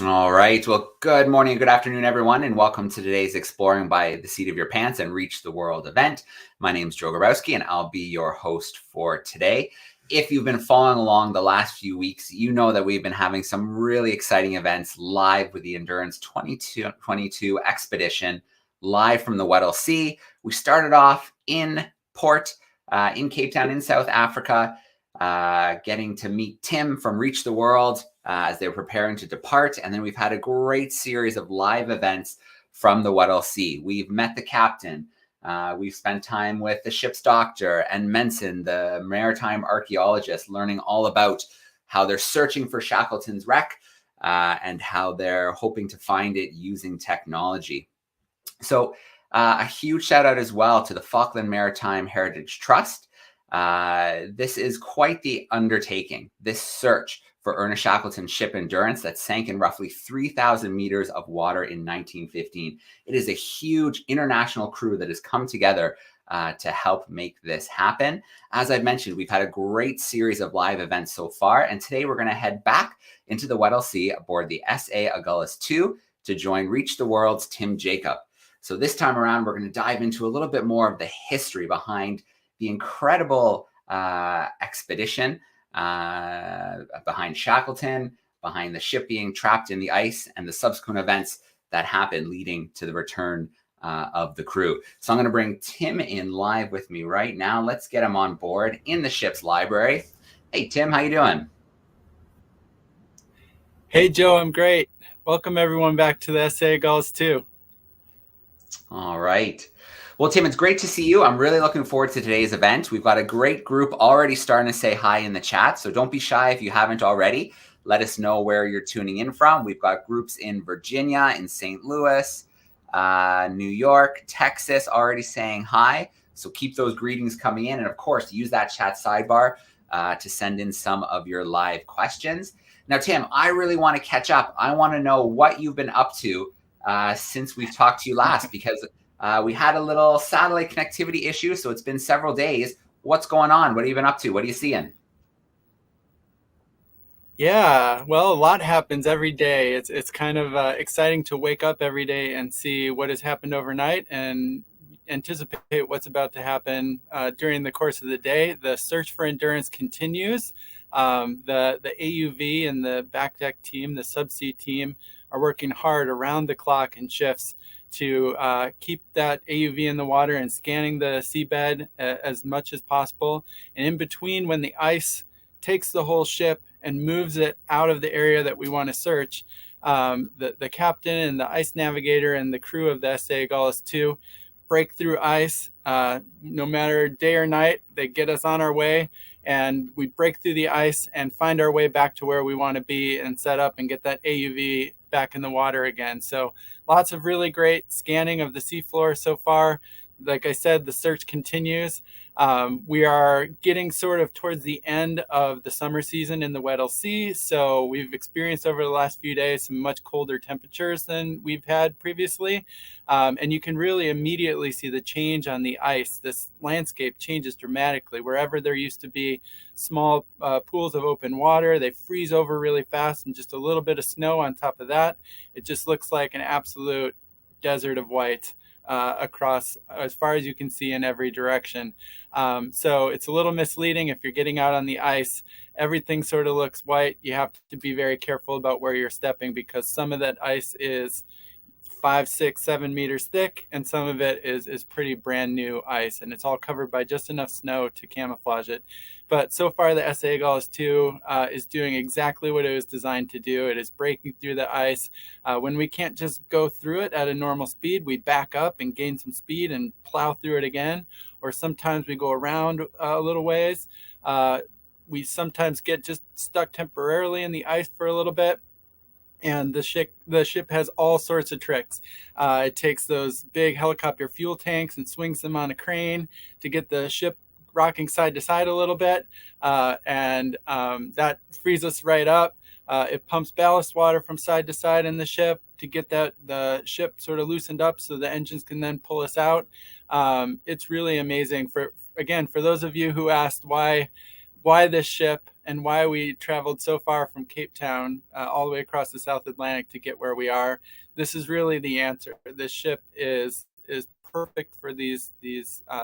All right. Well, good morning, good afternoon, everyone, and welcome to today's Exploring by the Seat of Your Pants and Reach the World event. My name is Joe Grabowski, and I'll be your host for today. If you've been following along the last few weeks, you know that we've been having some really exciting events live with the Endurance 22 Expedition, live from the Weddell Sea. We started off in port in Cape Town in South Africa, getting to meet Tim from Reach the World as they were preparing to depart. And then we've had a great series of live events from the Weddell Sea. We've met the captain. We've spent time with the ship's doctor and Menson, the maritime archaeologist, learning all about how they're searching for Shackleton's wreck and how they're hoping to find it using technology. So a huge shout out as well to the Falkland Maritime Heritage Trust. This is quite the undertaking, this search for Ernest Shackleton's ship Endurance that sank in roughly 3,000 meters of water in 1915. It is a huge international crew that has come together to help make this happen. As I've mentioned, we've had a great series of live events so far, and today we're going to head back into the Weddell Sea aboard the SA Agulhas II to join Reach the World's Tim Jacob. So this time around, we're going to dive into a little bit more of the history behind the incredible expedition, behind Shackleton, behind the ship being trapped in the ice, and the subsequent events that happened leading to the return of the crew. So I'm going to bring Tim in live with me right now. Let's get him on board in the ship's library. Hey, Tim, how you doing? Hey, Joe, I'm great. Welcome everyone back to the SA Gulls too. All right. Well, Tim, it's great to see you. I'm really looking forward to today's event. We've got a great group already starting to say hi in the chat, so don't be shy if you haven't already. Let us know where you're tuning in from. We've got groups in Virginia, in St. Louis, New York, Texas already saying hi. So keep those greetings coming in. And of course, use that chat sidebar to send in some of your live questions. Now, Tim, I really want to catch up. I want to know what you've been up to since we've talked to you last, because we had a little satellite connectivity issue, so it's been several days. What's going on? What have you been up to? What are you seeing? Yeah, well, a lot happens every day. It's kind of exciting to wake up every day and see what has happened overnight and anticipate what's about to happen during the course of the day. The search for Endurance continues. The AUV and the back deck team, the subsea team, are working hard around the clock in shifts to keep that AUV in the water and scanning the seabed as much as possible. And in between, when the ice takes the whole ship and moves it out of the area that we want to search, the captain and the ice navigator and the crew of the SA Agulhas II break through ice. No matter day or night, they get us on our way, and we break through the ice and find our way back to where we want to be and set up and get that AUV back in the water again. So lots of really great scanning of the seafloor so far. Like I said, the search continues. We are getting sort of towards the end of the summer season in the Weddell Sea. So we've experienced over the last few days some much colder temperatures than we've had previously. And you can really immediately see the change on the ice. This landscape changes dramatically. Wherever there used to be small pools of open water, they freeze over really fast, and just a little bit of snow on top of that, it just looks like an absolute desert of white. Across as far as you can see in every direction. So it's a little misleading if you're getting out on the ice. Everything sort of looks white. You have to be very careful about where you're stepping, because some of that ice is 5, 6, 7 meters thick, and some of it is pretty brand new ice, and it's all covered by just enough snow to camouflage it. But so far, the SA Agulhas II is doing exactly what it was designed to do. It is breaking through the ice. When we can't just go through it at a normal speed, we back up and gain some speed and plow through it again. Or sometimes we go around a little ways. We sometimes get just stuck temporarily in the ice for a little bit. And the ship has all sorts of tricks. It takes those big helicopter fuel tanks and swings them on a crane to get the ship rocking side to side a little bit, and that frees us right up. It pumps ballast water from side to side in the ship to get the ship sort of loosened up so the engines can then pull us out. It's really amazing. For those of you who asked why this ship and why we traveled so far from Cape Town all the way across the South Atlantic to get where we are, this is really the answer. This ship is perfect for these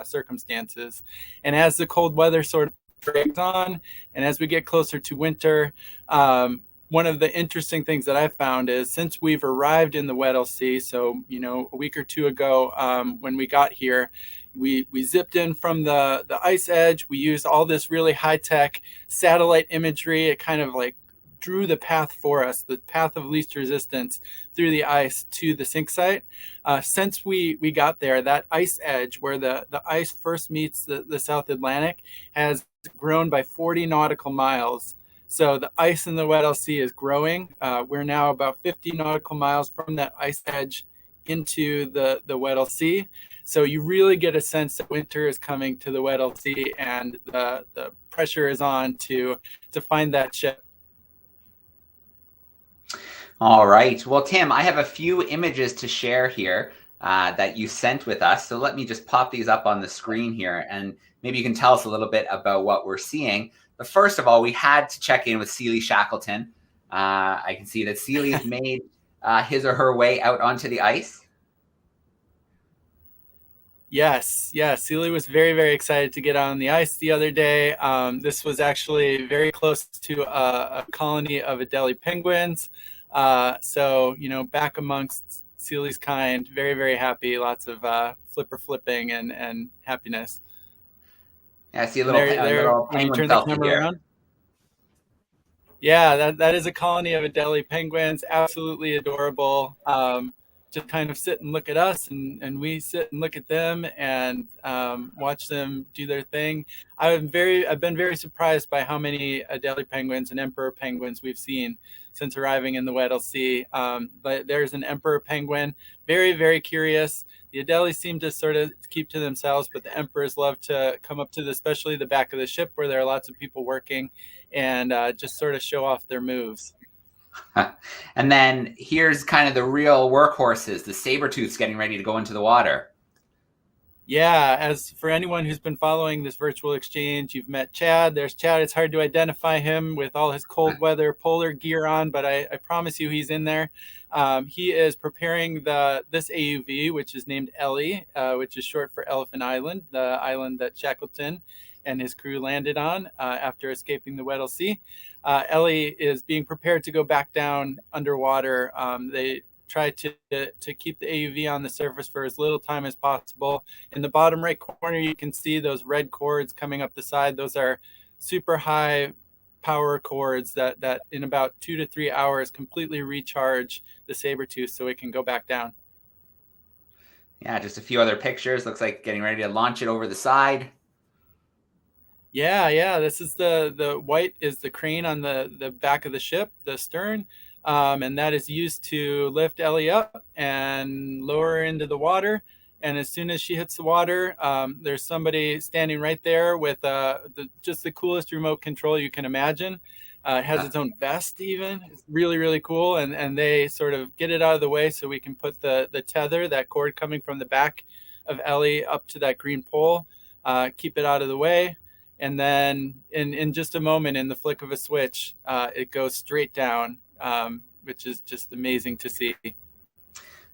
circumstances. And as the cold weather sort of drags on, and as we get closer to winter, one of the interesting things that I've found is since we've arrived in the Weddell Sea, so a week or two ago when we got here, we zipped in from the ice edge. We used all this really high-tech satellite imagery. It kind of like drew the path for us, the path of least resistance through the ice to the sink site. Since we got there, that ice edge where the ice first meets the South Atlantic has grown by 40 nautical miles. So the ice in the Weddell Sea is growing. We're now about 50 nautical miles from that ice edge into the Weddell Sea. So you really get a sense that winter is coming to the Weddell Sea, and the pressure is on to find that ship. All right. Well, Tim, I have a few images to share here that you sent with us. So let me just pop these up on the screen here, and maybe you can tell us a little bit about what we're seeing. But first of all, we had to check in with Sealy Shackleton. I can see that Sealy has made his or her way out onto the ice. Yes. Sealy was very, very excited to get on the ice the other day. This was actually very close to a colony of Adelie penguins. So, back amongst Sealy's kind, very, very happy. Lots of flipping and happiness. Yeah, I see a little penguin selfie here. Around. Yeah, that is a colony of Adelie penguins. Absolutely adorable. Just kind of sit and look at us, and we sit and look at them and watch them do their thing. I've been very surprised by how many Adelie penguins and emperor penguins we've seen since arriving in the Weddell Sea. But there's an emperor penguin, very, very curious. The Adelie seem to sort of keep to themselves, but the emperors love to come up to especially the back of the ship where there are lots of people working, and just sort of show off their moves. And then here's kind of the real workhorses, the saber-tooths getting ready to go into the water. Yeah, as for anyone who's been following this virtual exchange, you've met Chad. There's Chad. It's hard to identify him with all his cold weather polar gear on, but I promise you he's in there. He is preparing this AUV, which is named Ellie, which is short for Elephant Island, the island that Shackleton and his crew landed on after escaping the Weddell Sea. Ellie is being prepared to go back down underwater. They try to keep the AUV on the surface for as little time as possible. In the bottom right corner, you can see those red cords coming up the side. Those are super high power cords that in about 2 to 3 hours completely recharge the saber-tooth so it can go back down. Yeah, just a few other pictures. Looks like getting ready to launch it over the side. Yeah. This is the white is the crane on the back of the ship, the stern. And that is used to lift Ellie up and lower her into the water. And as soon as she hits the water, there's somebody standing right there with just the coolest remote control you can imagine. It has its own vest even. It's really, really cool. And they sort of get it out of the way so we can put the tether, that cord coming from the back of Ellie up to that green pole, keep it out of the way. And then in just a moment, in the flick of a switch, it goes straight down. Which is just amazing to see.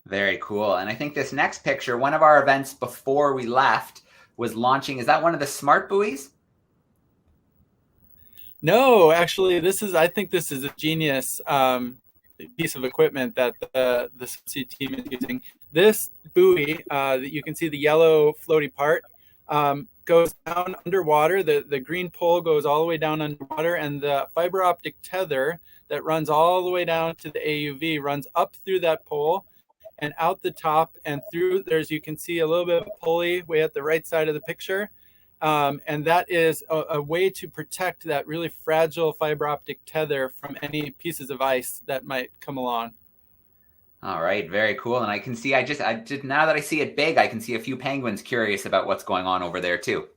Very cool. And I think this next picture, one of our events before we left was launching. Is that one of the smart buoys? No, actually, I think this is a genius piece of equipment that the subsea team is using. This buoy that you can see the yellow floaty part goes down underwater. The green pole goes all the way down underwater, and the fiber optic tether that runs all the way down to the AUV runs up through that pole and out the top and through. There's, you can see a little bit of a pulley way at the right side of the picture. And that is a way to protect that really fragile fiber optic tether from any pieces of ice that might come along. All right, very cool. And I can see, I just now that I see it big, I can see a few penguins curious about what's going on over there too.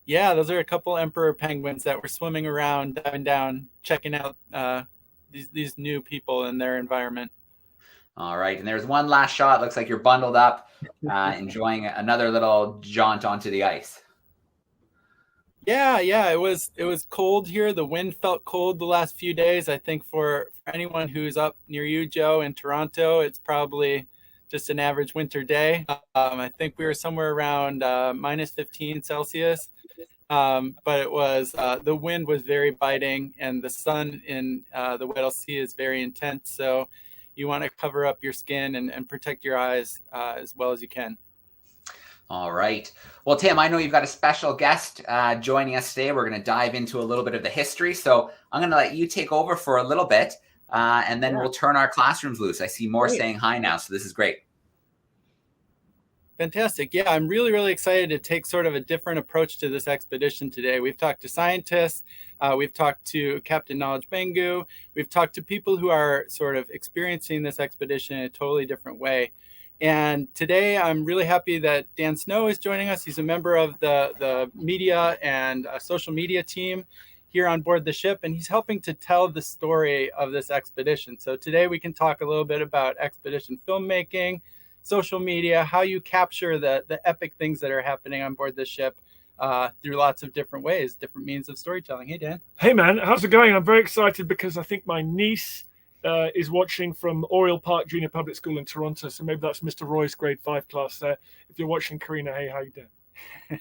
Yeah, those are a couple emperor penguins that were swimming around, diving down, checking out these new people in their environment. All right, and there's one last shot. Looks like you're bundled up, enjoying another little jaunt onto the ice. Yeah, it was cold here. The wind felt cold the last few days. I think for anyone who's up near you, Joe, in Toronto, it's probably just an average winter day. I think we were somewhere around minus 15 Celsius. But it was the wind was very biting, and the sun in the Weddell Sea is very intense. So you want to cover up your skin and protect your eyes as well as you can. All right. Well, Tim, I know you've got a special guest joining us today. We're going to dive into a little bit of the history. So I'm going to let you take over for a little bit, and then we'll turn our classrooms loose. I see more saying hi now, so this is great. Fantastic. Yeah, I'm really, really excited to take sort of a different approach to this expedition today. We've talked to scientists, we've talked to Captain Knowledge Bengu, we've talked to people who are sort of experiencing this expedition in a totally different way. And today I'm really happy that Dan Snow is joining us. He's a member of the media and social media team here on board the ship, and he's helping to tell the story of this expedition. So today we can talk a little bit about expedition filmmaking, social media, how you capture the epic things that are happening on board the ship through lots of different ways, different means of storytelling. Hey, Dan. Hey, man. How's it going? I'm very excited because I think my niece is watching from Oriel Park Junior Public School in Toronto. So maybe that's Mr. Roy's grade 5 class there. If you're watching, Karina, hey, how you doing?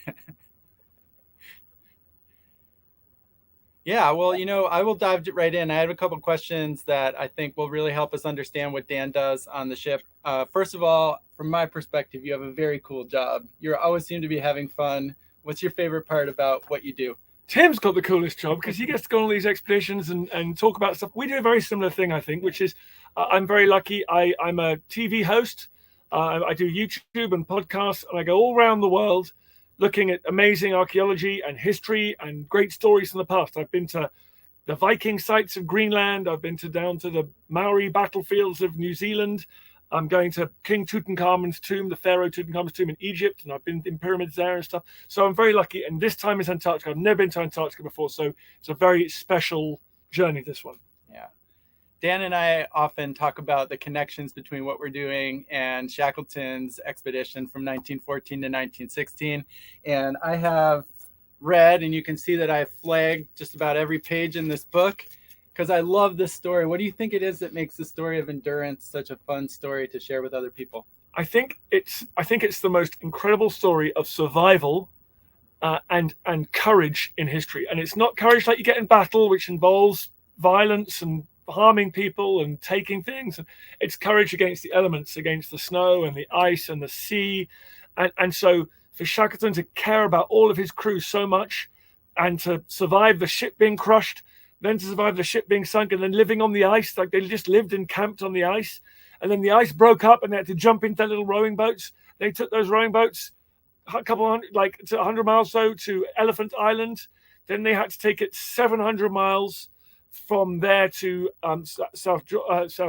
Yeah, well, I will dive right in. I have a couple of questions that I think will really help us understand what Dan does on the ship. First of all, from my perspective, you have a very cool job. You always seem to be having fun. What's your favorite part about what you do? Tim's got the coolest job because he gets to go on all these expeditions and talk about stuff. We do a very similar thing, I think, which is I'm very lucky. I'm a TV host. I do YouTube and podcasts, and I go all around the world looking at amazing archaeology and history and great stories from the past. I've been to the Viking sites of Greenland. I've been down to the Maori battlefields of New Zealand. I'm going to King Tutankhamun's tomb, the Pharaoh Tutankhamun's tomb in Egypt, and I've been in pyramids there and stuff. So I'm very lucky. And this time is Antarctica. I've never been to Antarctica before, so it's a very special journey, this one. Yeah. Dan and I often talk about the connections between what we're doing and Shackleton's expedition from 1914 to 1916. And I have read, and you can see that I've flagged just about every page in this book because I love this story. What do you think it is that makes the story of Endurance such a fun story to share with other people? I think it's the most incredible story of survival and courage in history. And it's not courage like you get in battle, which involves violence and harming people and taking things. It's courage against the elements, against the snow and the ice and the sea. And so for Shackleton to care about all of his crew so much and to survive the ship being crushed, then to survive the ship being sunk, and then living on the ice, like they just lived and camped on the ice. And then the ice broke up and they had to jump into their little rowing boats. They took those rowing boats a couple hundred, like to 100 miles or so to Elephant Island. Then they had to take it 700 miles from there to South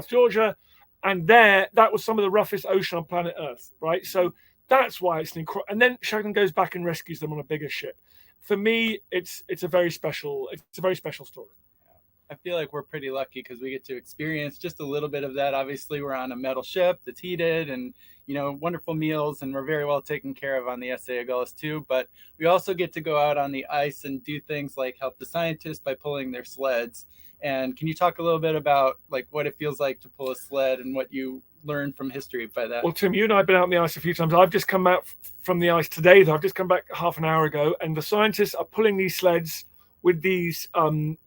Georgia. And that was some of the roughest ocean on planet Earth, right? So that's why it's an incredible. And then Shackleton goes back and rescues them on a bigger ship. For me, it's a very special story. I feel like we're pretty lucky because we get to experience just a little bit of that. Obviously, we're on a metal ship that's heated and, wonderful meals, and we're very well taken care of on the S.A. Agulhas too. But we also get to go out on the ice and do things like help the scientists by pulling their sleds. And can you talk a little bit about like what it feels like to pull a sled and what you learned from history by that? Well, Tim, you and I have been out on the ice a few times. I've just come out from the ice today, though. I've just come back half an hour ago, and the scientists are pulling these sleds with these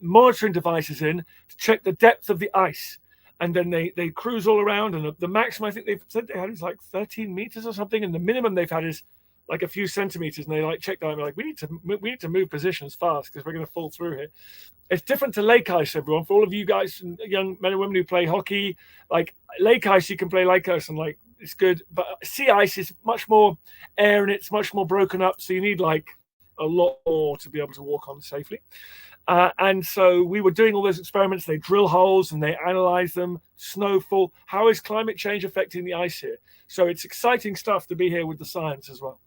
monitoring devices in to check the depth of the ice. And then they cruise all around, and the maximum I think they've said they had is like 13 meters or something, and the minimum they've had is like a few centimeters. And they like check that and they're like, we need to move positions fast because we're going to fall through here. It's different to lake ice, everyone. For all of you guys, young men and women who play hockey, like lake ice, you can play lake ice and like it's good. But sea ice is much more air and it's much more broken up, so you need like a lot more to be able to walk on safely. And so we were doing all those experiments. They drill holes and they analyze them. Snowfall. How is climate change affecting the ice here? So it's exciting stuff to be here with the science as well.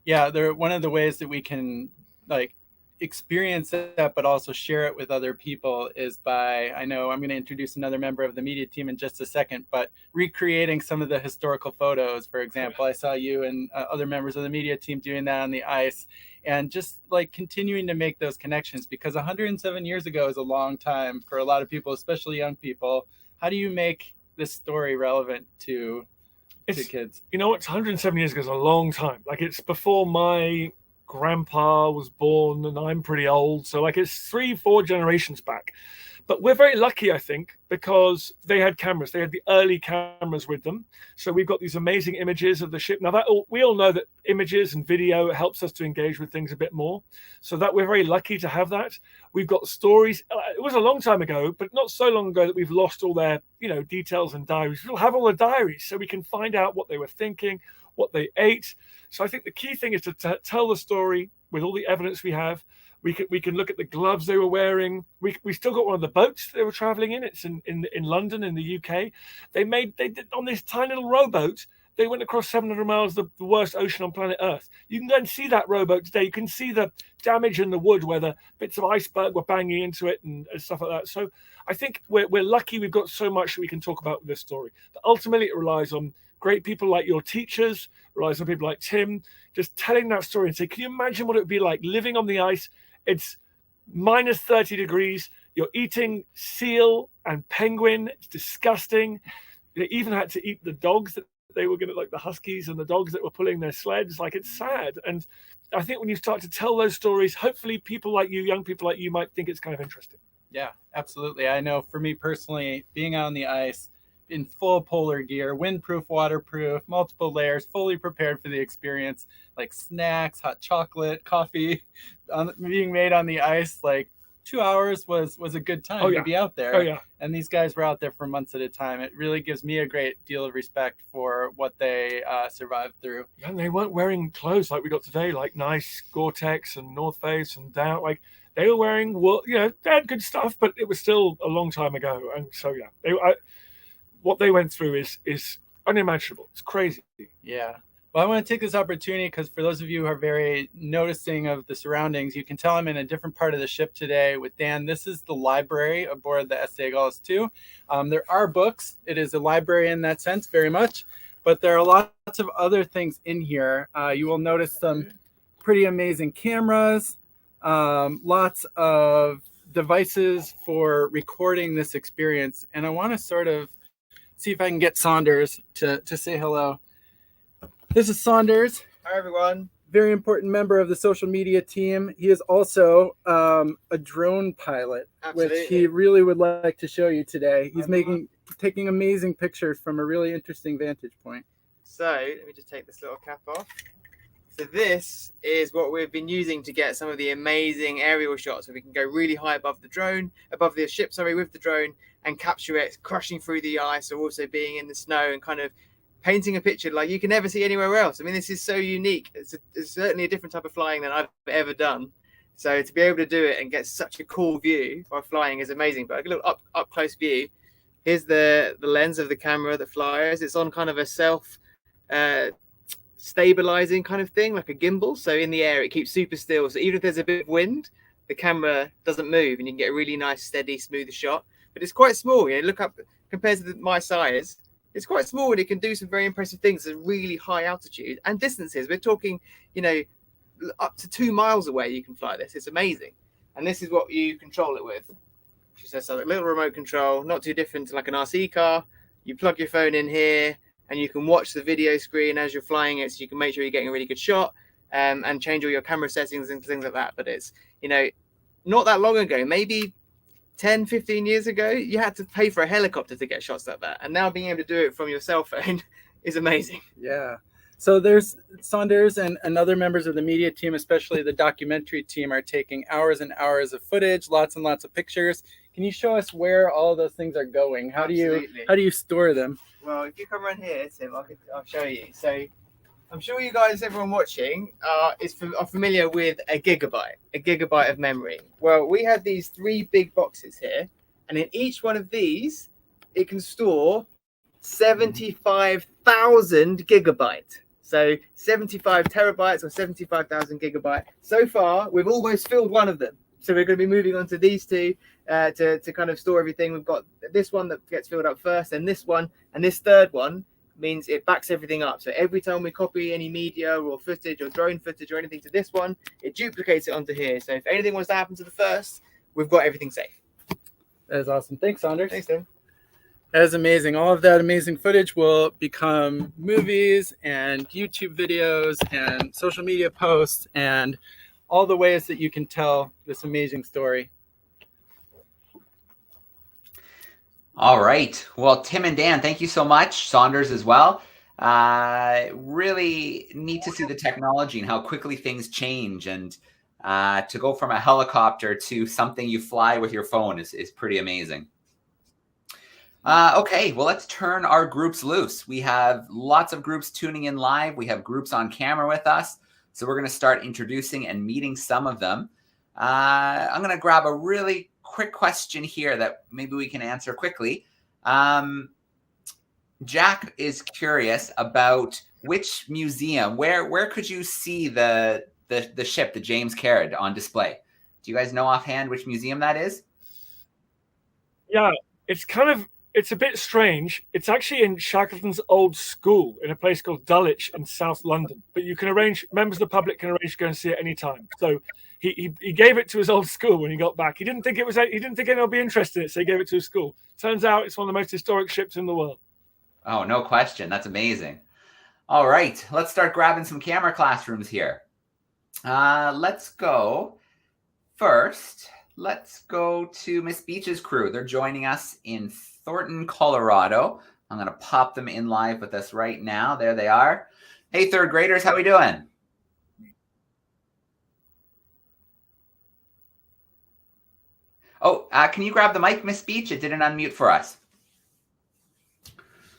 Yeah, one of the ways that we can like experience that, but also share it with other people, is by, I know I'm going to introduce another member of the media team in just a second, but recreating some of the historical photos. For example, I saw you and other members of the media team doing that on the ice, and just like continuing to make those connections, because 107 years ago is a long time for a lot of people, especially young people. How do you make this story relevant to kids? You know, it's 107 years ago is a long time. Like, it's before my grandpa was born, and I'm pretty old, so like it's 3-4 generations back. But we're very lucky, I think, because they had cameras. They had the early cameras with them, so we've got these amazing images of the ship. Now, we all know that images and video helps us to engage with things a bit more, so that we're very lucky to have that. We've got stories. It was a long time ago, but not so long ago that we've lost all their, details and diaries. We'll have all the diaries, so we can find out what they were thinking, what they ate. So I think the key thing is to tell the story with all the evidence we have. We can look at the gloves they were wearing. We still got one of the boats they were traveling in. It's in London, in the UK. They did on this tiny little rowboat. They went across 700 miles, the worst ocean on planet Earth. You can go and see that rowboat today. You can see the damage in the wood where the bits of iceberg were banging into it and stuff like that. So I think we're lucky we've got so much that we can talk about with this story. But ultimately, it relies on great people like your teachers, relies on people like Tim, just telling that story and say, can you imagine what it would be like living on the ice? It's minus 30 degrees. You're eating seal and penguin. It's disgusting. They even had to eat the dogs that they were going to, like the huskies and the dogs that were pulling their sleds. Like, it's sad. And I think when you start to tell those stories, hopefully people like you, young people like you, might think it's kind of interesting. Yeah, absolutely. I know for me personally, being on the ice in full polar gear, windproof, waterproof, multiple layers, fully prepared for the experience, like snacks, hot chocolate, coffee being made on the ice, like 2 hours was a good time to be out there. Oh, yeah. And these guys were out there for months at a time. It really gives me a great deal of respect for what they survived through. Yeah, and they weren't wearing clothes like we got today, like nice Gore-Tex and North Face and down. Like, they were wearing, they had good stuff, but it was still a long time ago. And so, what they went through is unimaginable. It's crazy. Yeah. Well, I want to take this opportunity because for those of you who are very noticing of the surroundings, you can tell I'm in a different part of the ship today with Dan. This is the library aboard the Estegos 2. There are books. It is a library in that sense, very much. But there are lots of other things in here. You will notice some pretty amazing cameras, lots of devices for recording this experience. And I want to sort of see if I can get Saunders to say hello. This is Saunders. Hi, everyone. Very important member of the social media team. He is also a drone pilot, which he really would like to show you today. He's taking amazing pictures from a really interesting vantage point. So let me just take this little cap off. So this is what we've been using to get some of the amazing aerial shots, so we can go really high above the ship, with the drone, and capture it crashing through the ice, or also being in the snow and kind of painting a picture like you can never see anywhere else. I mean, this is so unique. It's certainly a different type of flying than I've ever done. So to be able to do it and get such a cool view while flying is amazing. But a little up close view. Here's the lens of the camera that flies. It's on kind of a self stabilizing kind of thing, like a gimbal. So in the air, it keeps super still. So even if there's a bit of wind, the camera doesn't move, and you can get a really nice, steady, smooth shot. But it's quite small. Look up compared to my size. It's quite small, and it can do some very impressive things at really high altitude and distances. We're talking, up to 2 miles away you can fly this. It's amazing. And this is what you control it with. She says, so a little remote control, not too different to like an RC car. You plug your phone in here, and you can watch the video screen as you're flying it, so you can make sure you're getting a really good shot, and change all your camera settings and things like that. But it's, not that long ago, maybe 10, 15 years ago, you had to pay for a helicopter to get shots like that. And now being able to do it from your cell phone is amazing. Yeah. So there's Saunders and other members of the media team, especially the documentary team, are taking hours and hours of footage, lots and lots of pictures. Can you show us where all of those things are going? How do you store them? Well, if you come around here, Tim, I'll show you. So I'm sure you guys, everyone watching, are familiar with a gigabyte of memory. Well, we have these 3 big boxes here, and in each one of these, it can store 75,000 gigabytes. So 75 terabytes or 75,000 gigabyte. So far, we've almost filled one of them. So we're going to be moving on to these two to kind of store everything. We've got this one that gets filled up first, and this one, and this third one means it backs everything up. So every time we copy any media or footage or drone footage or anything to this one, it duplicates it onto here. So if anything was to happen to the first, we've got everything safe. That is awesome. Thanks, Saunders. Thanks, Tim. That is amazing. All of that amazing footage will become movies and YouTube videos and social media posts and all the ways that you can tell this amazing story. All right. Well, Tim and Dan, thank you so much. Saunders as well. Really neat to see the technology and how quickly things change. And to go from a helicopter to something you fly with your phone is pretty amazing. Okay, well, let's turn our groups loose. We have lots of groups tuning in live. We have groups on camera with us. So we're going to start introducing and meeting some of them. I'm going to grab a really quick question here that maybe we can answer quickly. Jack is curious about which museum, where could you see the ship, the James Caird, on display? Do you guys know offhand which museum that is? Yeah, it's a bit strange. It's actually in Shackleton's old school in a place called Dulwich in South London. But you can arrange, members of the public can arrange to go and see it any time. So he gave it to his old school when he got back. He didn't think anyone would be interested in it, so he gave it to his school. Turns out it's one of the most historic ships in the world. Oh, no question. That's amazing. All right, let's start grabbing some camera classrooms here. Let's go first. Let's go to Miss Beach's crew. They're joining us in Thornton, Colorado. I'm going to pop them in live with us right now. There they are. Hey, third graders, how we doing? Oh, can you grab the mic, Miss Beach? It didn't unmute for us.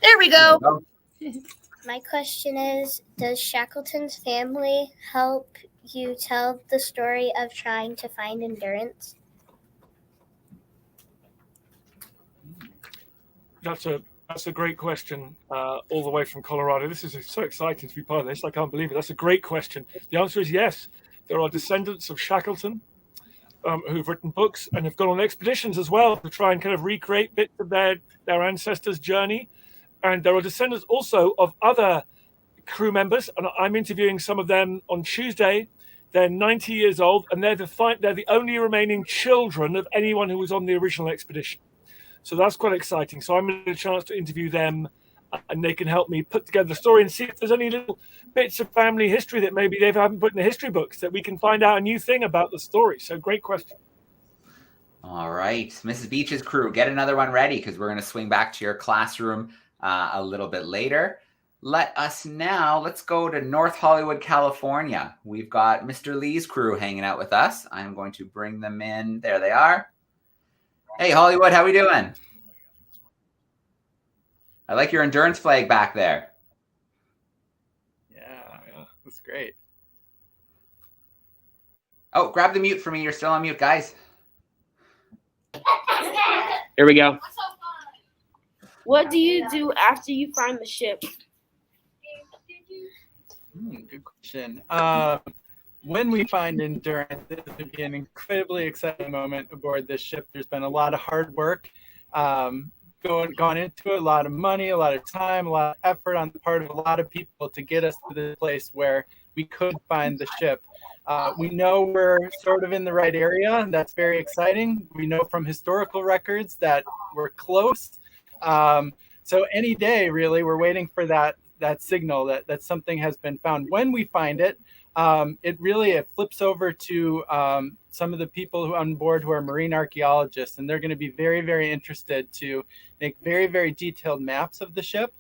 There we go. There we go. My question is, does Shackleton's family help you tell the story of trying to find Endurance? That's a great question, all the way from Colorado. This is so exciting to be part of this. I can't believe it. That's a great question. The answer is yes. There are descendants of Shackleton who've written books and have gone on expeditions as well to try and kind of recreate bits of their ancestors' journey. And there are descendants also of other crew members, and I'm interviewing some of them on Tuesday. They're 90 years old, and they're the only remaining children of anyone who was on the original expedition. So that's quite exciting. So I'm going to get a chance to interview them, and they can help me put together the story and see if there's any little bits of family history that maybe they haven't put in the history books that we can find out a new thing about the story. So great question. All right, Mrs. Beach's crew, get another one ready because we're going to swing back to your classroom a little bit later. Let's go to North Hollywood, California. We've got Mr. Lee's crew hanging out with us. I'm going to bring them in. There they are. Hey, Hollywood, how we doing? I like your Endurance flag back there. Yeah, that's great. Oh, grab the mute for me. You're still on mute, guys. Here we go. What do you do after you find the ship? Good question. When we find Endurance, this would be an incredibly exciting moment aboard this ship. There's been a lot of hard work gone into it, a lot of money, a lot of time, a lot of effort on the part of a lot of people to get us to this place where we could find the ship. We know we're sort of in the right area, and that's very exciting. We know from historical records that we're close. So any day, really, we're waiting for that signal that something has been found. When we find it, it flips over to some of the people who on board who are marine archaeologists, and they're going to be very, very interested to make very, very detailed maps of the ship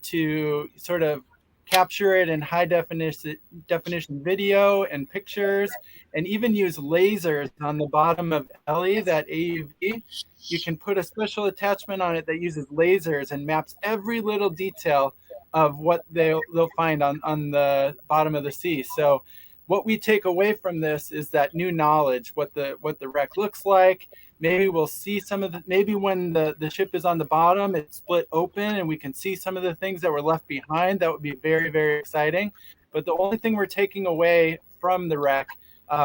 to sort of capture it in high definition video and pictures, and even use lasers on the bottom of Ellie, that AUV. You can put a special attachment on it that uses lasers and maps every little detail of what they'll find on the bottom of the sea. So what we take away from this is that new knowledge, what the wreck looks like. Maybe we'll see some of the, maybe when the ship is on the bottom, it's split open and we can see some of the things that were left behind. That would be very, very exciting. But the only thing we're taking away from the wreck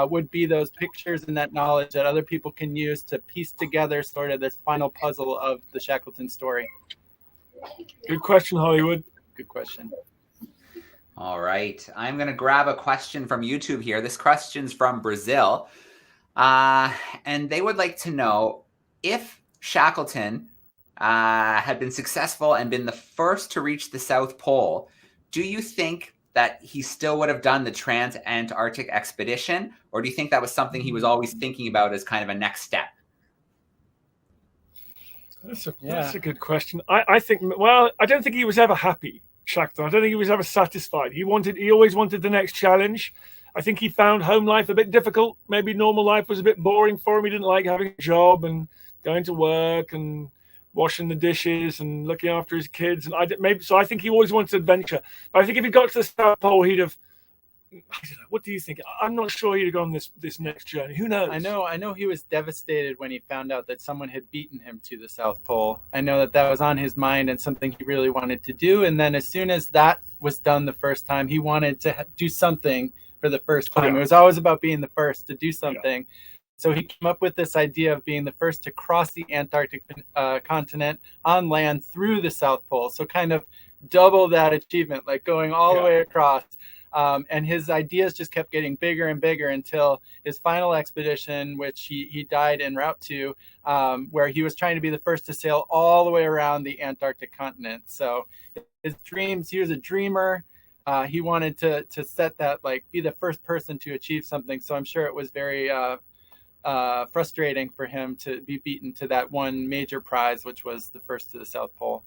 would be those pictures and that knowledge that other people can use to piece together sort of this final puzzle of the Shackleton story. Good question, Hollywood. Good question. All right. I'm going to grab a question from YouTube here. This question's from Brazil. And they would like to know if Shackleton had been successful and been the first to reach the South Pole, do you think that he still would have done the TransAntarctic Expedition? Or do you think that was something he was always thinking about as kind of a next step? That's a good question. I think, well, I don't think he was ever happy, Shackleton. I don't think he was ever satisfied. He always wanted the next challenge. I think he found home life a bit difficult. Maybe normal life was a bit boring for him. He didn't like having a job and going to work and washing the dishes and looking after his kids. And I think he always wanted adventure. But I think if he got to the South Pole, he'd have. I don't know, what do you think? I'm not sure he'd have gone this next journey. Who knows? I know he was devastated when he found out that someone had beaten him to the South Pole. I know that was on his mind and something he really wanted to do. And then as soon as that was done the first time, he wanted to do something for the first time. It was always about being the first to do something. So he came up with this idea of being the first to cross the Antarctic continent on land through the South Pole. So kind of double that achievement, like going all the way across. And his ideas just kept getting bigger and bigger until his final expedition, which he died en route to, where he was trying to be the first to sail all the way around the Antarctic continent. So his dreams, he was a dreamer. He wanted to set that, like, be the first person to achieve something. So I'm sure it was very frustrating for him to be beaten to that one major prize, which was the first to the South Pole.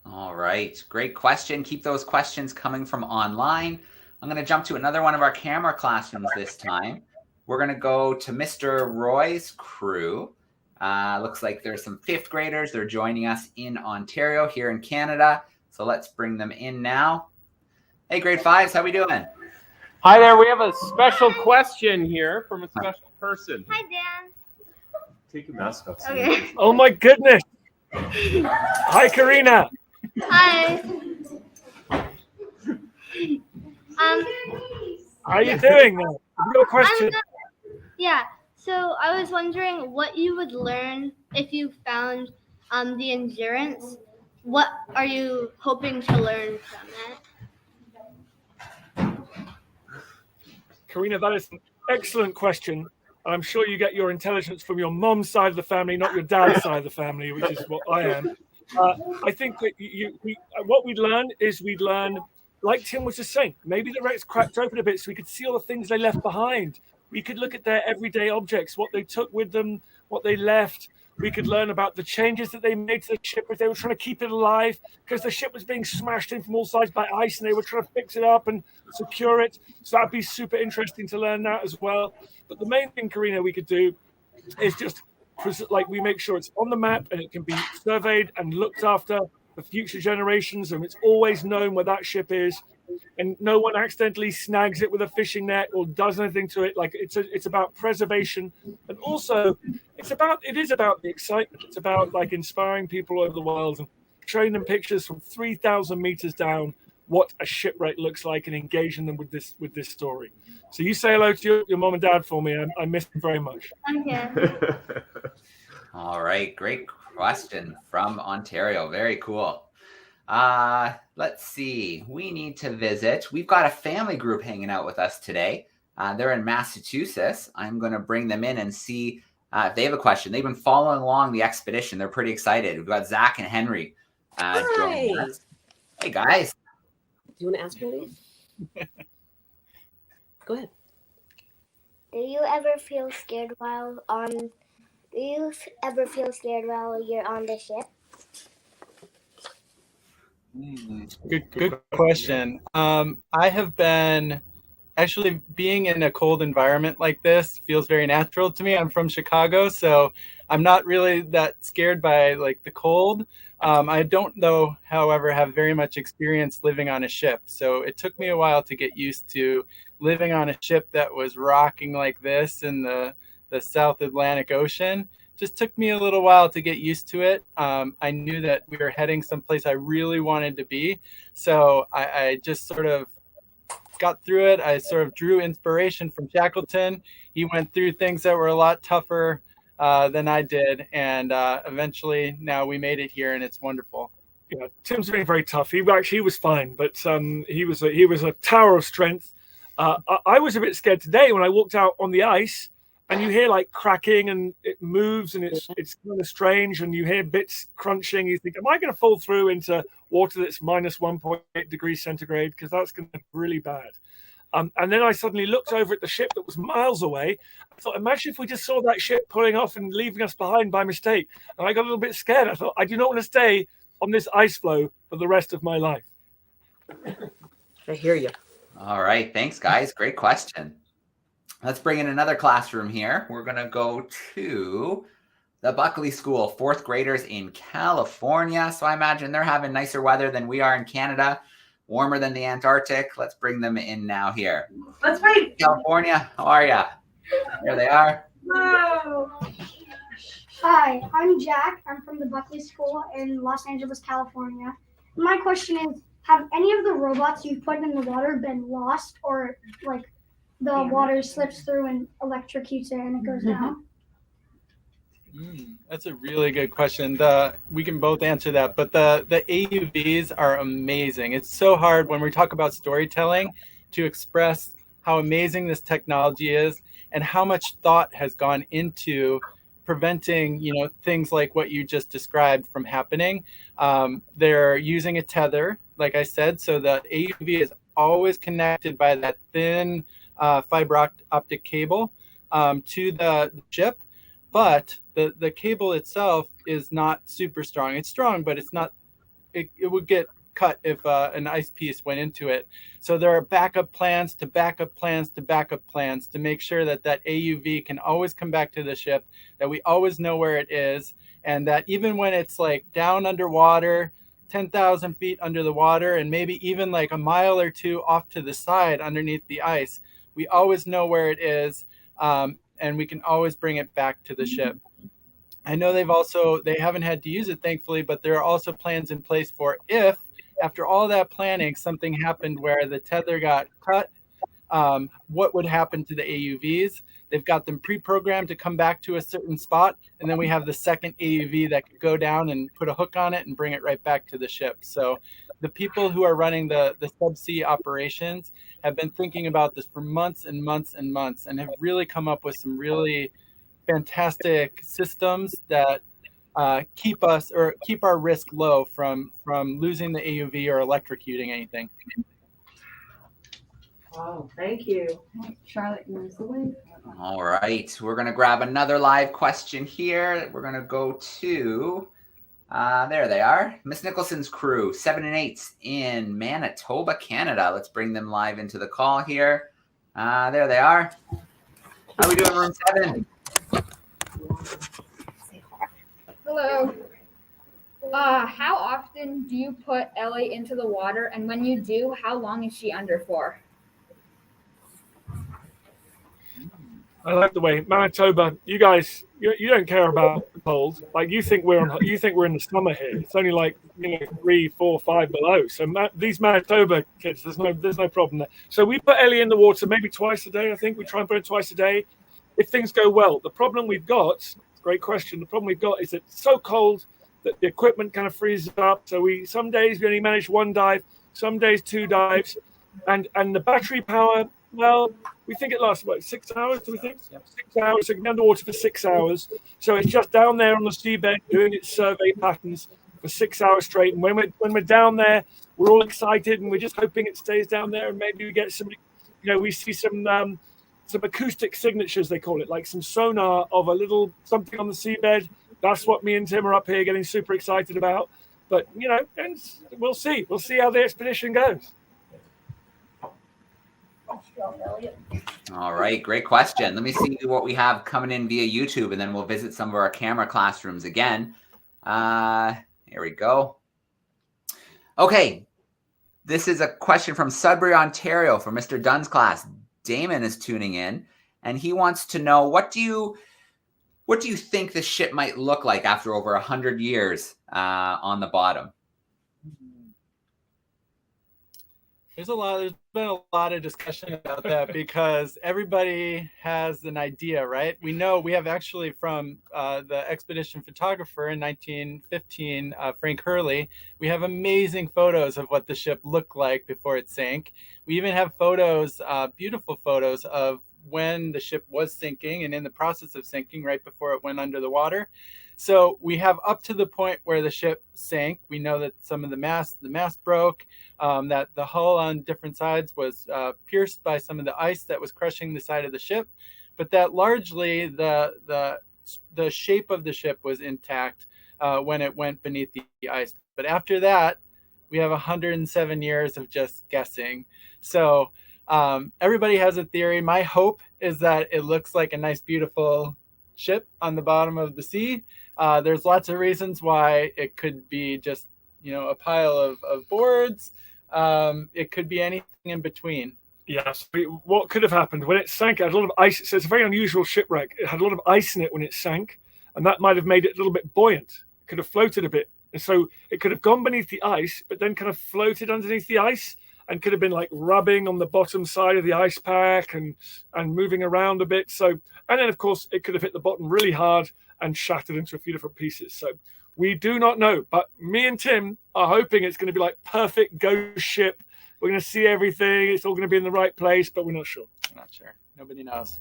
All right. Great question. Keep those questions coming from online. I'm going to jump to another one of our camera classrooms this time. We're going to go to Mr. Roy's crew. Looks like there's some 5th graders. They're joining us in Ontario here in Canada. So let's bring them in now. Hey, grade 5s, how we doing? Hi there. We have a special question here from a special person. Hi, Dan. Take your mask off. Okay. Oh my goodness. Hi, Karina. Hi. How are you doing? You got a question? Yeah. So I was wondering what you would learn if you found the Endurance. What are you hoping to learn from it? Karina, that is an excellent question. I'm sure you get your intelligence from your mom's side of the family, not your dad's side of the family, which is what I am. I think that what we'd learn, like Tim was just saying, maybe the wreck's cracked open a bit so we could see all the things they left behind. We could look at their everyday objects, what they took with them, what they left. We could learn about the changes that they made to the ship as they were trying to keep it alive, because the ship was being smashed in from all sides by ice and they were trying to fix it up and secure it. So that'd be super interesting to learn that as well. But the main thing, Karina, we could do is just we make sure it's on the map and it can be surveyed and looked after for future generations, and it's always known where that ship is, and no one accidentally snags it with a fishing net or does anything to it. Like it's about preservation, and also it is about the excitement. It's about like inspiring people all over the world and showing them pictures from 3,000 meters down what a shipwreck looks like and engaging them with this story. So you say hello to your mom and dad for me. I miss them very much. Okay. All right. Great question from Ontario. Very cool. Let's see. We need to visit. We've got a family group hanging out with us today. They're in Massachusetts. I'm going to bring them in and see if they have a question. They've been following along the expedition. They're pretty excited. We've got Zach and Henry. Joining us. Hey, guys. Do you want to ask me? Go ahead. Do you ever feel scared while you're on the ship? Good question. I have been actually being in a cold environment like this feels very natural to me. I'm from Chicago, so I'm not really that scared by like the cold. I don't, though, however, have very much experience living on a ship. So it took me a while to get used to living on a ship that was rocking like this in the South Atlantic Ocean. Just took me a little while to get used to it. I knew that we were heading someplace I really wanted to be. So I just sort of got through it. I sort of drew inspiration from Shackleton. He went through things that were a lot tougher than I did. And eventually now we made it here and it's wonderful. Yeah, Tim's been very tough. He was fine, but he was a tower of strength. I was a bit scared today when I walked out on the ice, and you hear like cracking, and it moves, and it's kind of strange, and you hear bits crunching. You think, am I going to fall through into water that's minus 1.8 degrees centigrade? Because that's going to be really bad. And then I suddenly looked over at the ship that was miles away. I thought, imagine if we just saw that ship pulling off and leaving us behind by mistake. And I got a little bit scared. I thought, I do not want to stay on this ice floe for the rest of my life. I hear you. All right. Thanks, guys. Great question. Let's bring in another classroom here. We're going to go to the Buckley School, fourth graders in California. So I imagine they're having nicer weather than we are in Canada, warmer than the Antarctic. Let's bring them in now here. Let's wait. California, how are you? Here they are. Hello. Hi, I'm Jack. I'm from the Buckley School in Los Angeles, California. My question is, have any of the robots you've put in the water been lost, or like the water slips through and electrocutes it and it goes down? That's a really good question. We can both answer that, but the AUVs are amazing. It's so hard when we talk about storytelling to express how amazing this technology is and how much thought has gone into preventing, things like what you just described from happening. They're using a tether, like I said, so the AUV is always connected by that thin fiber optic cable to the ship. But the cable itself is not super strong. It's strong, but it's not. It would get cut if an ice piece went into it. So there are backup plans to backup plans to backup plans to make sure that AUV can always come back to the ship, that we always know where it is, and that even when it's like down underwater, 10,000 feet under the water, and maybe even like a mile or two off to the side underneath the ice, we always know where it is. And we can always bring it back to the ship. I know they haven't had to use it, thankfully, but there are also plans in place for if, after all that planning, something happened where the tether got cut, what would happen to the AUVs. They've got them pre-programmed to come back to a certain spot, and then we have the second AUV that could go down and put a hook on it and bring it right back to the ship. So the people who are running the subsea operations have been thinking about this for months and months and months, and have really come up with some really fantastic systems that keep our risk low from losing the AUV or electrocuting anything. Oh, thank you. Charlotte, you want to wave? All right. We're going to grab another live question here. We're going to go to, there they are, Miss Nicholson's crew, 7 and 8 in Manitoba, Canada. Let's bring them live into the call here. There they are. How are we doing, room 7? Hello. How often do you put Ellie into the water? And when you do, how long is she under for? I like the way Manitoba. You guys, you don't care about the cold. Like you think we're in the summer here. It's only like 3, 4, 5 below. So these Manitoba kids, there's no problem there. So we put Ellie in the water maybe twice a day. I think we try and put her twice a day if things go well. The problem we've got, great question. The problem we've got is it's so cold that the equipment kind of freezes up. So some days we only manage 1 dive, some days 2 dives, and the battery power. Well, we think it lasts about 6 hours. Do we think 6 hours? So it can be underwater for 6 hours. So it's just down there on the seabed doing its survey patterns for 6 hours straight. And when we're down there, we're all excited and we're just hoping it stays down there. And maybe we get some, we see some acoustic signatures, they call it, like some sonar of a little something on the seabed. That's what me and Tim are up here getting super excited about. But and we'll see. We'll see how the expedition goes. All right, great question. Let me see what we have coming in via YouTube, and then we'll visit some of our camera classrooms again. Here we go. Okay, this is a question from Sudbury, Ontario, from Mr. Dunn's class. Damon is tuning in, and he wants to know, what do you think the ship might look like after over 100 years on the bottom? There's been a lot of discussion about that because everybody has an idea, right? We know, we have actually from the expedition photographer in 1915, Frank Hurley, we have amazing photos of what the ship looked like before it sank. We even have photos, beautiful photos of when the ship was sinking and in the process of sinking right before it went under the water. So we have up to the point where the ship sank. We know that some of the mast broke, that the hull on different sides was pierced by some of the ice that was crushing the side of the ship, but that largely the shape of the ship was intact when it went beneath the ice. But after that, we have 107 years of just guessing. So everybody has a theory. My hope is that it looks like a nice, beautiful ship on the bottom of the sea. There's lots of reasons why it could be just, a pile of boards. It could be anything in between. Yes. What could have happened when it sank? It had a lot of ice. So it's a very unusual shipwreck. It had a lot of ice in it when it sank, and that might have made it a little bit buoyant. It could have floated a bit. And so it could have gone beneath the ice, but then kind of floated underneath the ice and could have been like rubbing on the bottom side of the ice pack and moving around a bit. So, and then of course it could have hit the bottom really hard and shattered into a few different pieces. So we do not know, but me and Tim are hoping it's going to be like perfect ghost ship. We're going to see everything. It's all going to be in the right place, but we're not sure. I'm not sure. Nobody knows.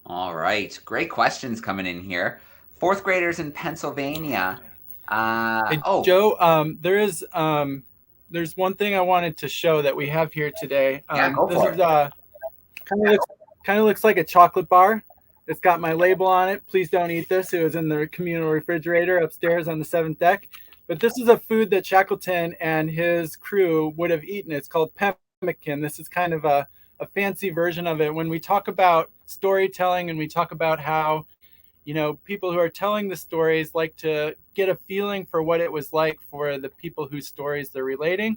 All right. Great questions coming in here. Fourth graders in Pennsylvania. Hey, Joe, there's one thing I wanted to show that we have here today. Go this for is it. kind of looks like a chocolate bar. It's got my label on it. Please don't eat this. It was in the communal refrigerator upstairs on the 7th deck. But this is a food that Shackleton and his crew would have eaten. It's called pemmican. This is kind of a fancy version of it. When we talk about storytelling and we talk about how, people who are telling the stories like to get a feeling for what it was like for the people whose stories they're relating.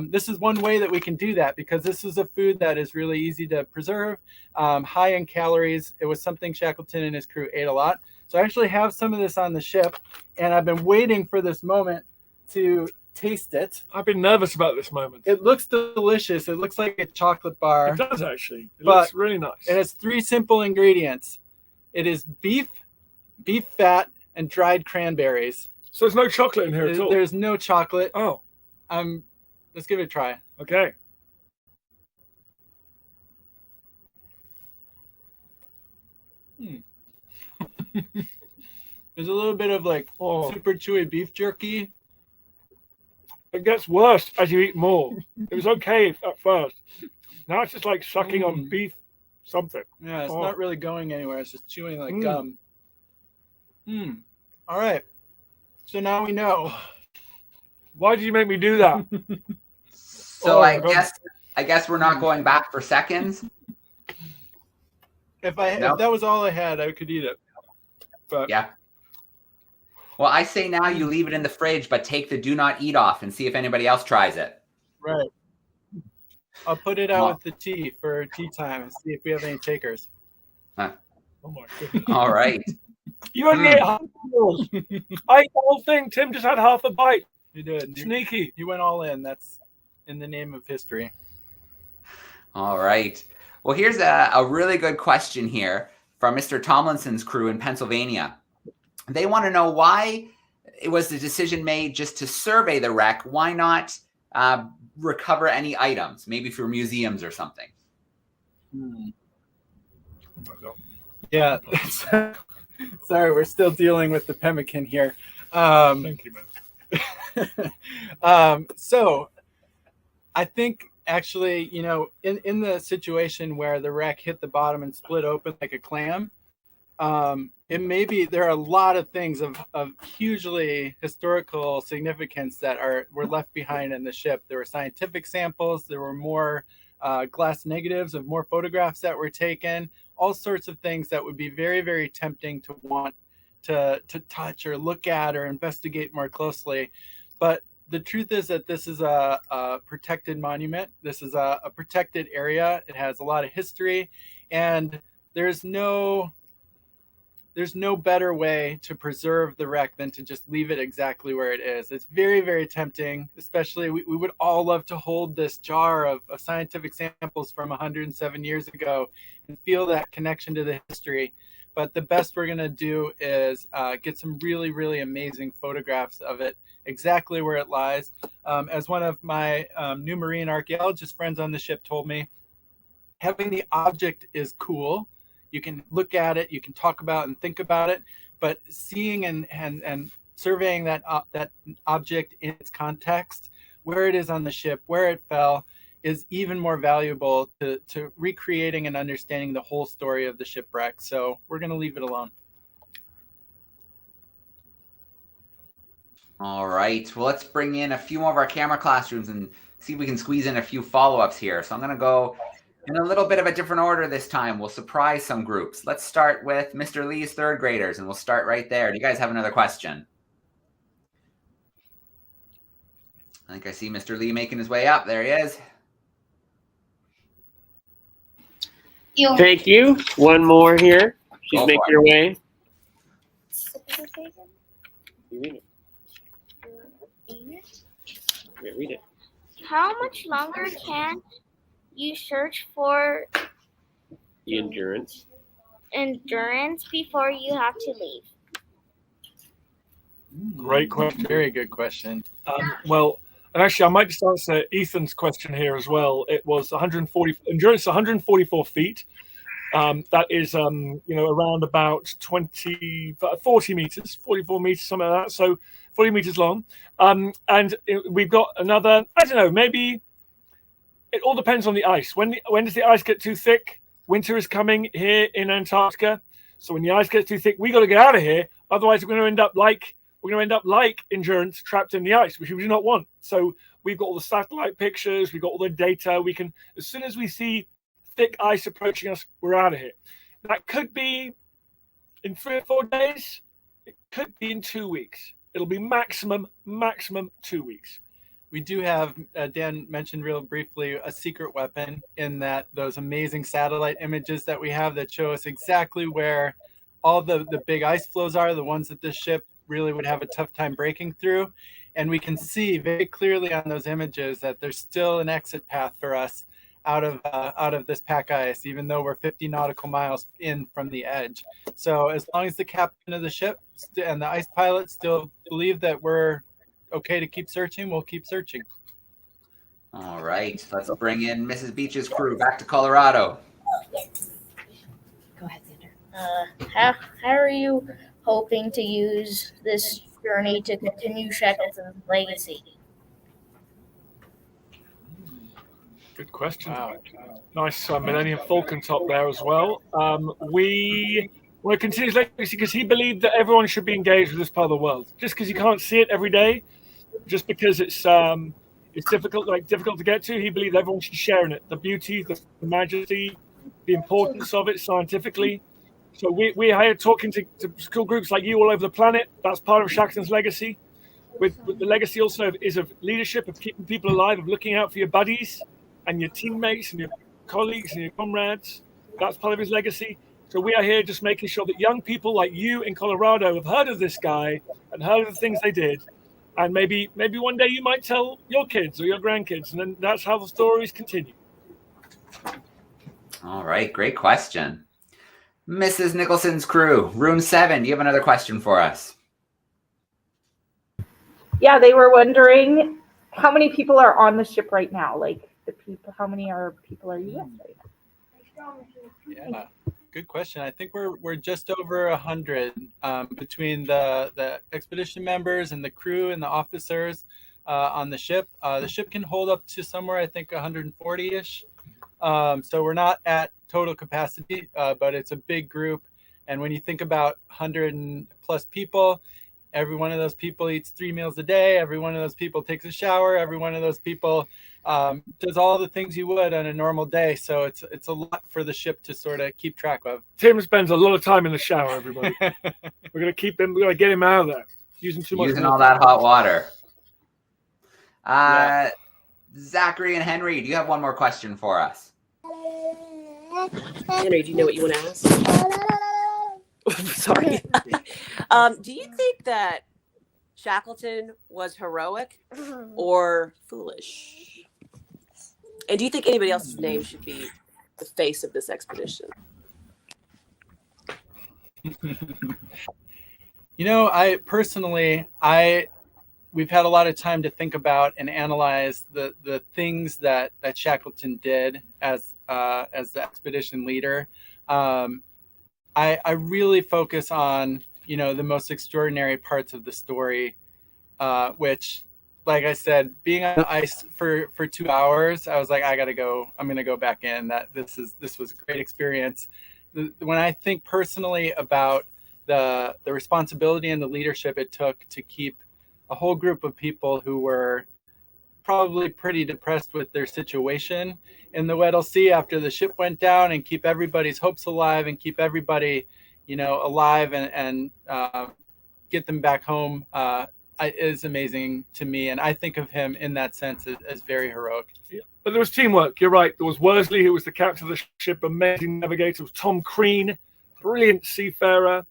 This is one way that we can do that because this is a food that is really easy to preserve, high in calories. It was something Shackleton and his crew ate a lot. So I actually have some of this on the ship, and I've been waiting for this moment to taste it. I've been nervous about this moment. It looks delicious. It looks like a chocolate bar. It does actually. It looks really nice. It has 3 simple ingredients. It is beef fat, and dried cranberries. So there's no chocolate in here at all? There's no chocolate. Oh. Let's give it a try. Okay. There's a little bit of super chewy beef jerky. It gets worse as you eat more. It was okay at first. Now it's just like sucking on beef something. Yeah, it's not really going anywhere. It's just chewing like gum. All right. So now we know. Why did you make me do that? So I guess we're not going back for seconds. If that was all I had, I could eat it. But yeah. Well, I say now you leave it in the fridge, but take the do not eat off and see if anybody else tries it. Right. I'll put it out with the tea for tea time and see if we have any takers. Huh. Oh my goodness. All right. You only ate half of yours. I ate the whole thing. Tim just had half a bite. He did. Sneaky. He went all in. That's in the name of history. All right. Well, here's a really good question here from Mr. Tomlinson's crew in Pennsylvania. They want to know why it was the decision made just to survey the wreck. Why not recover any items, maybe for museums or something? Yeah. Sorry, we're still dealing with the pemmican here. Thank you, man. So I think actually, in the situation where the wreck hit the bottom and split open like a clam, It may be, there are a lot of things of hugely historical significance that were left behind in the ship. There were scientific samples, there were more glass negatives of more photographs that were taken, all sorts of things that would be very, very tempting to want to touch or look at or investigate more closely. But the truth is that this is a protected monument. This is a protected area. It has a lot of history, and there's no better way to preserve the wreck than to just leave it exactly where it is. It's very, very tempting, especially we would all love to hold this jar of scientific samples from 107 years ago and feel that connection to the history. But the best we're going to do is get some really, really amazing photographs of it, exactly where it lies. As one of my new marine archaeologist friends on the ship told me, having the object is cool. You can look at it, you can talk about and think about it, but seeing and surveying that object in its context, where it is on the ship, where it fell, is even more valuable to recreating and understanding the whole story of the shipwreck. So we're going to leave it alone. All right. Well, let's bring in a few more of our camera classrooms and see if we can squeeze in a few follow-ups here. So I'm going to go in a little bit of a different order this time. We'll surprise some groups. Let's start with Mr. Lee's third graders, and we'll start right there. Do you guys have another question? I think I see Mr. Lee making his way up. There he is. Thank you. One more here. She's making her way. You read it. Yeah, read it. How much longer can you search for The Endurance before you have to leave? Great question. Very good question. Well, and actually, I might just answer Ethan's question here as well. It was 140 endurance, 144 feet. That is, around about 40 meters, 44 meters, something like that. So 40 meters long. We've got another, I don't know, maybe it all depends on the ice. When does the ice get too thick? Winter is coming here in Antarctica. So when the ice gets too thick, we got to get out of here. Otherwise, we're going to end up like Endurance, trapped in the ice, which we do not want. So we've got all the satellite pictures, we've got all the data. We can, as soon as we see thick ice approaching us, we're out of here. That could be in 3 or 4 days. It could be in 2 weeks. It'll be maximum 2 weeks. We do have, Dan mentioned real briefly, a secret weapon in that those amazing satellite images that we have that show us exactly where all the big ice flows are, the ones that this ship really would have a tough time breaking through. And we can see very clearly on those images that there's still an exit path for us out of this pack ice, even though we're 50 nautical miles in from the edge. So as long as the captain of the ship and the ice pilot still believe that we're okay to keep searching, we'll keep searching. All right, let's bring in Mrs. Beach's crew back to Colorado. Go ahead, Xander. How are you hoping to use this journey to continue Shackleton's legacy? Good question. Wow. Nice Millennium Falcon top there as well. We want to continue his legacy because he believed that everyone should be engaged with this part of the world. Just because you can't see it every day, just because it's difficult to get to, he believed everyone should share in it. The beauty, the majesty, the importance of it scientifically. So we are here talking to school groups like you all over the planet. That's part of Shackleton's legacy. With the legacy also is of leadership, of keeping people alive, of looking out for your buddies and your teammates and your colleagues and your comrades. That's part of his legacy. So we are here just making sure that young people like you in Colorado have heard of this guy and heard of the things they did. And maybe one day you might tell your kids or your grandkids, and then that's how the stories continue. All right, great question. Mrs. Nicholson's crew, room 7, do you have another question for us? Yeah, they were wondering how many people are on the ship right now. Like the people, how many people are you with right now? Yeah, good question. I think we're just over 100 between the expedition members and the crew and the officers on the ship. The ship can hold up to somewhere, I think, 140-ish. So we're not at total capacity, but it's a big group. And when you think about 100+ people, every one of those people eats 3 meals a day. Every one of those people takes a shower. Every one of those people does all the things you would on a normal day. So it's a lot for the ship to sort of keep track of. Tim spends a lot of time in the shower, everybody. We're going to keep him, we're going to get him out of there. Using too much all that hot water. Zachary and Henry, do you have one more question for us? Henry, do you know what you want to ask? Sorry. Do you think that Shackleton was heroic or foolish? And do you think anybody else's name should be the face of this expedition? You know, we've had a lot of time to think about and analyze the things that Shackleton did as the expedition leader. I really focus on, the most extraordinary parts of the story, which, like I said, being on the ice for 2 hours, I was like, I'm going to go back in. This was a great experience. When I think personally about the responsibility and the leadership it took to keep a whole group of people who were probably pretty depressed with their situation in the Weddell Sea after the ship went down, and keep everybody's hopes alive and keep everybody, alive and get them back home is amazing to me. And I think of him in that sense as very heroic. Yeah. But there was teamwork. You're right. There was Worsley, who was the captain of the ship, amazing navigator. There was Tom Crean, brilliant seafarer.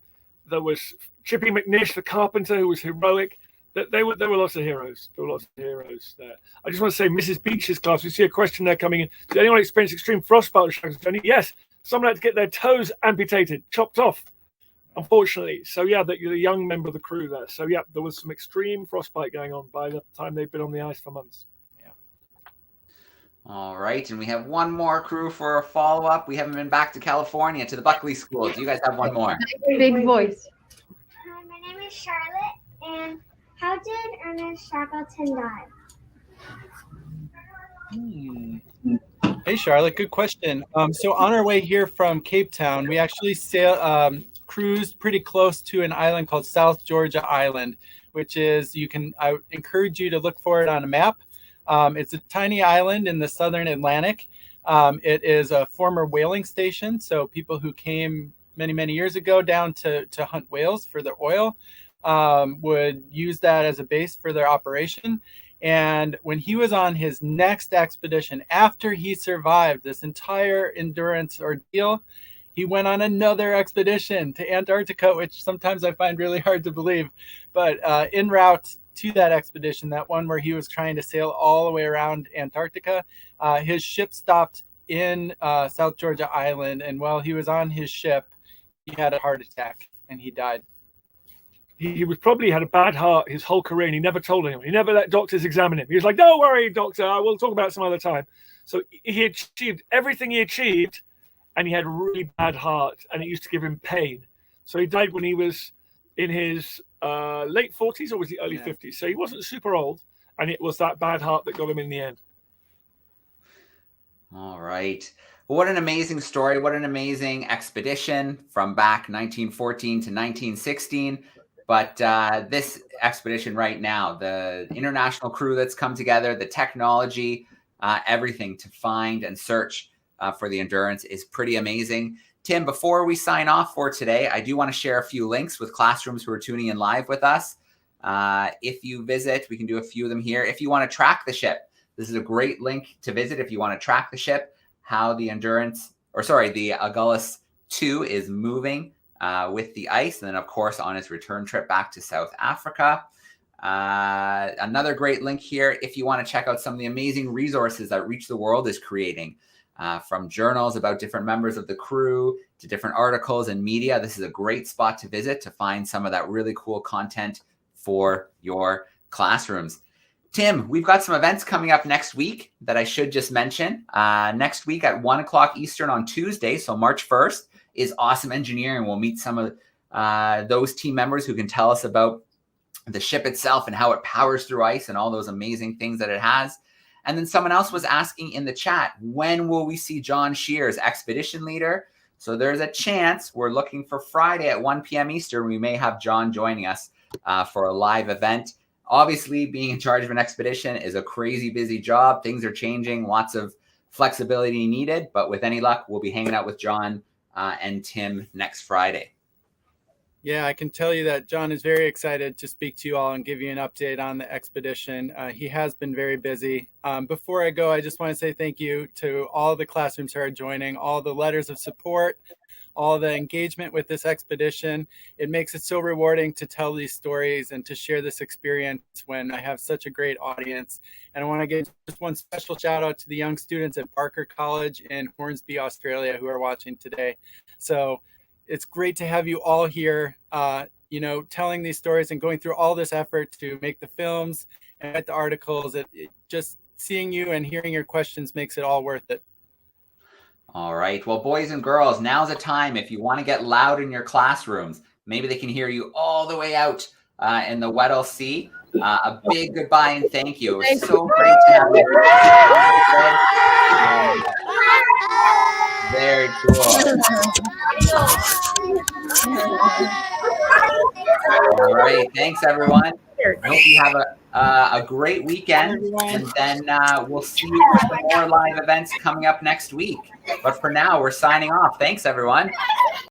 There was Chippy McNish, the carpenter, who was heroic. There were lots of heroes. There were lots of heroes there. I just want to say, Mrs. Beach's class, we see a question there coming in. Did anyone experience extreme frostbite on Shackleton's journey? Yes. Someone had to get their toes amputated, chopped off, unfortunately. So, yeah, the young member of the crew there. So, yeah, there was some extreme frostbite going on by the time they'd been on the ice for months. Yeah. All right. And we have one more crew for a follow-up. We haven't been back to California, to the Buckley School. Do you guys have one more? Big voice. Hi, my name is Charlotte, and how did Ernest Shackleton die? Hey, Charlotte, good question. So on our way here from Cape Town, we actually cruised pretty close to an island called South Georgia Island, which is, I encourage you to look for it on a map. It's a tiny island in the southern Atlantic. It is a former whaling station. So people who came many, many years ago down to hunt whales for their oil would use that as a base for their operation. And when he was on his next expedition, after he survived this entire endurance ordeal, he went on another expedition to Antarctica, which sometimes I find really hard to believe. But en route to that expedition, that one where he was trying to sail all the way around Antarctica, his ship stopped in South Georgia Island. And while he was on his ship, he had a heart attack and he died. He was probably had a bad heart his whole career, and he never told anyone. He never let doctors examine him. He was like, "Don't worry, doctor, I will talk about it some other time." So he achieved everything he achieved, and he had a really bad heart, and it used to give him pain. So he died when he was in his late 40s, or was he early 50s? So he wasn't super old, and it was that bad heart that got him in the end. All right. Well, what an amazing story. What an amazing expedition from back 1914 to 1916. But this expedition right now, the international crew that's come together, the technology, everything to find and search for the Endurance is pretty amazing. Tim, before we sign off for today, I do want to share a few links with classrooms who are tuning in live with us. If you visit, we can do a few of them here. If you want to track the ship, this is a great link to visit if you want to track the ship, how the the Agulhas 2 is moving with the ice, and then of course on its return trip back to South Africa. Another great link here if you want to check out some of the amazing resources that Reach the World is creating, from journals about different members of the crew to different articles and media. This is a great spot to visit to find some of that really cool content for your classrooms. Tim, we've got some events coming up next week that I should just mention. Next week at 1 o'clock Eastern on Tuesday, so March 1st, is Awesome Engineering. We'll meet some of those team members who can tell us about the ship itself and how it powers through ice and all those amazing things that it has. And then someone else was asking in the chat, when will we see John Shears, expedition leader? So there's a chance we're looking for Friday at 1 p.m. Eastern. We may have John joining us for a live event. Obviously, being in charge of an expedition is a crazy busy job. Things are changing, lots of flexibility needed, but with any luck, we'll be hanging out with John and Tim next Friday. Yeah, I can tell you that John is very excited to speak to you all and give you an update on the expedition. He has been very busy. Before I go, I just want to say thank you to all the classrooms who are joining, all the letters of support, all the engagement with this expedition. It makes it so rewarding to tell these stories and to share this experience when I have such a great audience. And I want to give just one special shout out to the young students at Barker College in Hornsby, Australia, who are watching today. So it's great to have you all here, telling these stories and going through all this effort to make the films and write the articles. Just seeing you and hearing your questions makes it all worth it. All right. Well, boys and girls, now's the time. If you want to get loud in your classrooms, maybe they can hear you all the way out in the Weddell Sea. A big goodbye and thank you. It was so great to have you. Very cool. All right. Thanks, everyone. I hope you have a great weekend, and then we'll see you for some more live events coming up next week. But for now, we're signing off. Thanks, everyone.